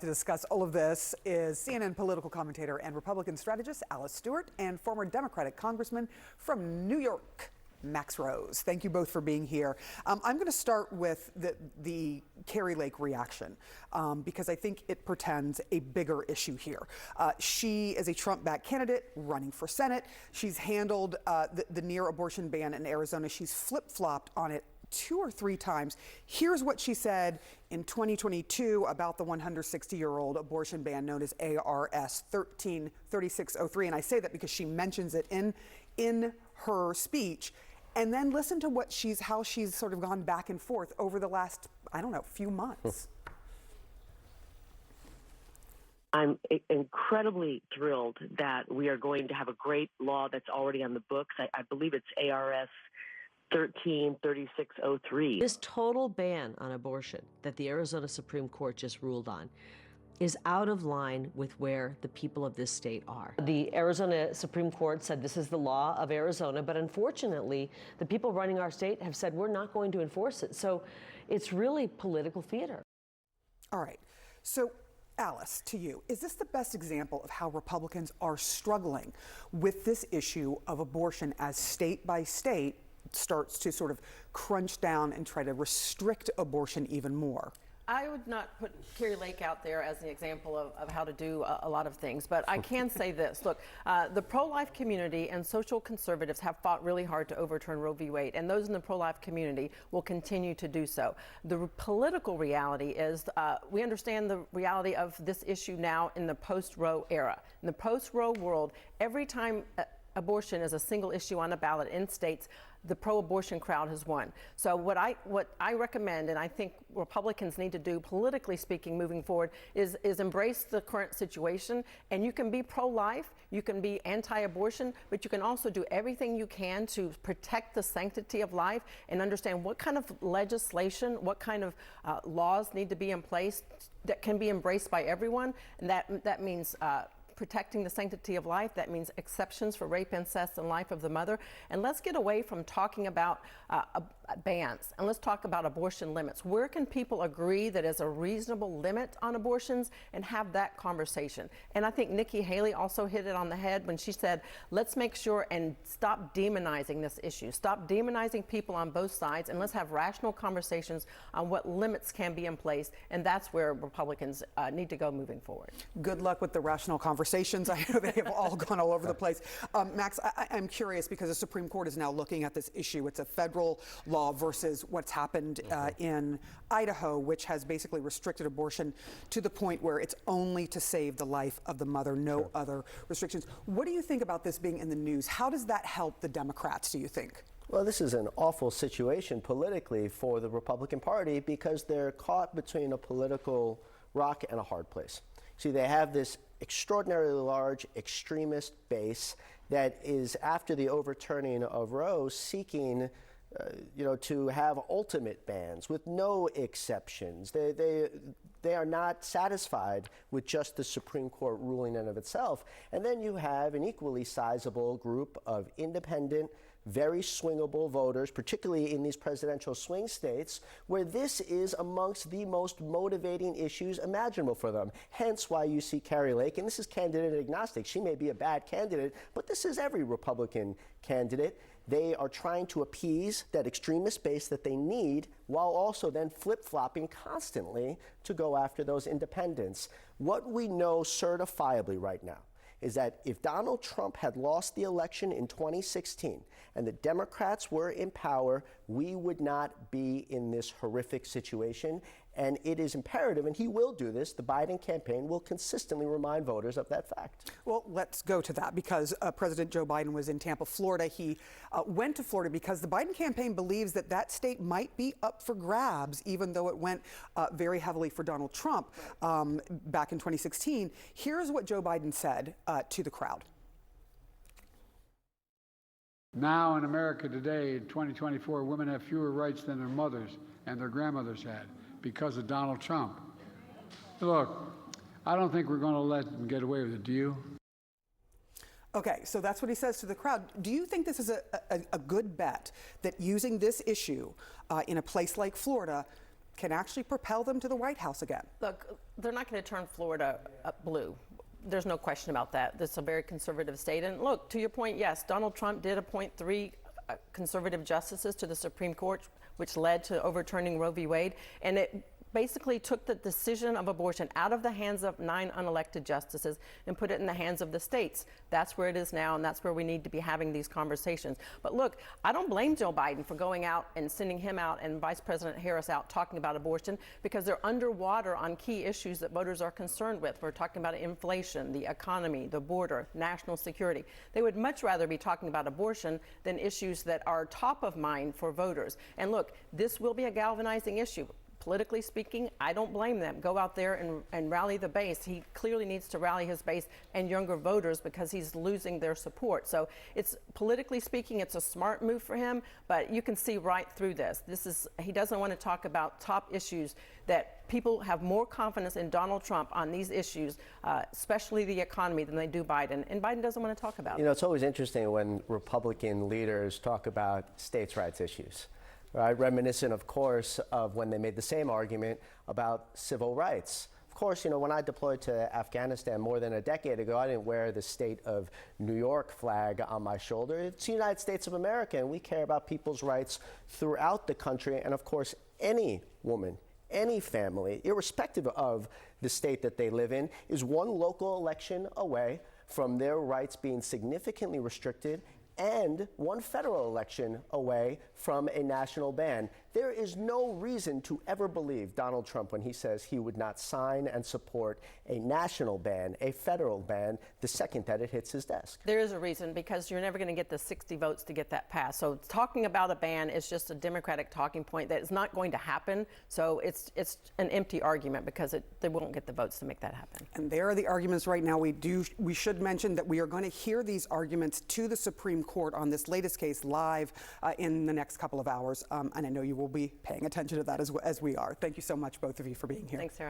to discuss all of this is CNN political commentator and Republican strategist Alice Stewart and former Democratic Congressman from New York, Max Rose. Thank you both for being here. I'm going to start with the Kari Lake reaction because I think it portends a bigger issue here. She is a Trump-backed candidate running for Senate. She's handled the near abortion ban in Arizona. She's flip-flopped on it 2 or 3 times. Here's what she said in 2022 about the 160-year-old abortion ban known as ARS 133603. And I say that because she mentions it in her speech. And then listen to how she's sort of gone back and forth over the last, I don't know, few months. I'm incredibly thrilled that we are going to have a great law that's already on the books. I believe it's ARS 133603. This total ban on abortion that the Arizona Supreme Court just ruled on is out of line with where the people of this state are. The Arizona Supreme Court said this is the law of Arizona, but unfortunately, the people running our state have said we're not going to enforce it. So it's really political theater. All right. So, Alice, to you, is this the best example of how Republicans are struggling with this issue of abortion as state by state starts to sort of crunch down and try to restrict abortion even more? I would not put Kari Lake out there as an example of how to do a lot of things, but I can say this. Look, the pro-life community and social conservatives have fought really hard to overturn Roe v. Wade, and those in the pro-life community will continue to do so. The political reality is we understand the reality of this issue now in the post-Roe era. In the post-Roe world, every time abortion is a single issue on a ballot in states, the pro-abortion crowd has won. So what I recommend, and I think Republicans need to do, politically speaking, moving forward, is embrace the current situation. And you can be pro-life, you can be anti-abortion, but you can also do everything you can to protect the sanctity of life and understand what kind of legislation, what kind of laws need to be in place that can be embraced by everyone. And that means protecting the sanctity of life. That means exceptions for rape, incest, and life of the mother. And let's get away from talking about bans, and let's talk about abortion limits. Where can people agree that is a reasonable limit on abortions and have that conversation? And I think Nikki Haley also hit it on the head when she said, let's make sure and stop demonizing this issue. Stop demonizing people on both sides, and let's have rational conversations on what limits can be in place. And that's where Republicans need to go moving forward. Good luck with the rational conversations. I know they have all gone all over the place. Max, I'm curious because the Supreme Court is now looking at this issue. It's a federal law versus what's happened in Idaho, which has basically restricted abortion to the point where it's only to save the life of the mother, no other restrictions. What do you think about this being in the news? How does that help the Democrats, do you think? Well, this is an awful situation politically for the Republican Party because they're caught between a political rock and a hard place. See, they have this extraordinarily large extremist base that is, after the overturning of Roe, seeking to have ultimate bans with no exceptions. They are not satisfied with just the Supreme Court ruling in and of itself. And then you have an equally sizable group of independent, very swingable voters, particularly in these presidential swing states, where this is amongst the most motivating issues imaginable for them. Hence why you see Kari Lake, and this is candidate agnostic. She may be a bad candidate, but this is every Republican candidate. They are trying to appease that extremist base that they need while also then flip-flopping constantly to go after those independents. What we know certifiably right now is that if Donald Trump had lost the election in 2016 and the Democrats were in power, we would not be in this horrific situation. And it is imperative, and he will do this, the Biden campaign will consistently remind voters of that fact. Well, let's go to that because President Joe Biden was in Tampa, Florida. He went to Florida because the Biden campaign believes that that state might be up for grabs, even though it went very heavily for Donald Trump back in 2016. Here's what Joe Biden said to the crowd. Now in America today, in 2024, women have fewer rights than their mothers and their grandmothers had because of Donald Trump. Look, I don't think we're going to let them get away with it, do you? Okay, so that's what he says to the crowd. Do you think this is a good bet that using this issue in a place like Florida can actually propel them to the White House again. Look, they're not going to turn Florida blue. There's no question about that. This is a very conservative state. And look, to your point, yes, Donald Trump did appoint 3 conservative justices to the Supreme Court, which led to overturning Roe v. Wade. And it basically took the decision of abortion out of the hands of 9 unelected justices and put it in the hands of the states. That's where it is now, and that's where we need to be having these conversations. But look, I don't blame Joe Biden for going out and sending him out and Vice President Harris out talking about abortion, because they're underwater on key issues that voters are concerned with. We're talking about inflation, the economy, the border, national security. They would much rather be talking about abortion than issues that are top of mind for voters. And look, this will be a galvanizing issue. Politically speaking, I don't blame them. Go out there and rally the base. He clearly needs to rally his base and younger voters because he's losing their support. So it's, politically speaking, it's a smart move for him, but you can see right through this. He doesn't want to talk about top issues that people have more confidence in Donald Trump on these issues, especially the economy, than they do Biden. And Biden doesn't want to talk about it. You know, it's always interesting when Republican leaders talk about states' rights issues. Right? Reminiscent, of course, of when they made the same argument about civil rights. Of course, you know, when I deployed to Afghanistan more than a decade ago, I didn't wear the state of New York flag on my shoulder. It's the United States of America, and we care about people's rights throughout the country. And of course, any woman, any family, irrespective of the state that they live in, is one local election away from their rights being significantly restricted and one federal election away from a national ban. There is no reason to ever believe Donald Trump when he says he would not sign and support a national ban, a federal ban, the second that it hits his desk. There is a reason, because you're never going to get the 60 votes to get that passed. So talking about a ban is just a Democratic talking point that is not going to happen. So it's an empty argument because they won't get the votes to make that happen. And there are the arguments right now. We should mention that we are going to hear these arguments to the Supreme Court on this latest case live in the next couple of hours. And I know you will be paying attention to that as we are. Thank you so much, both of you, for being here. Thanks, Sarah.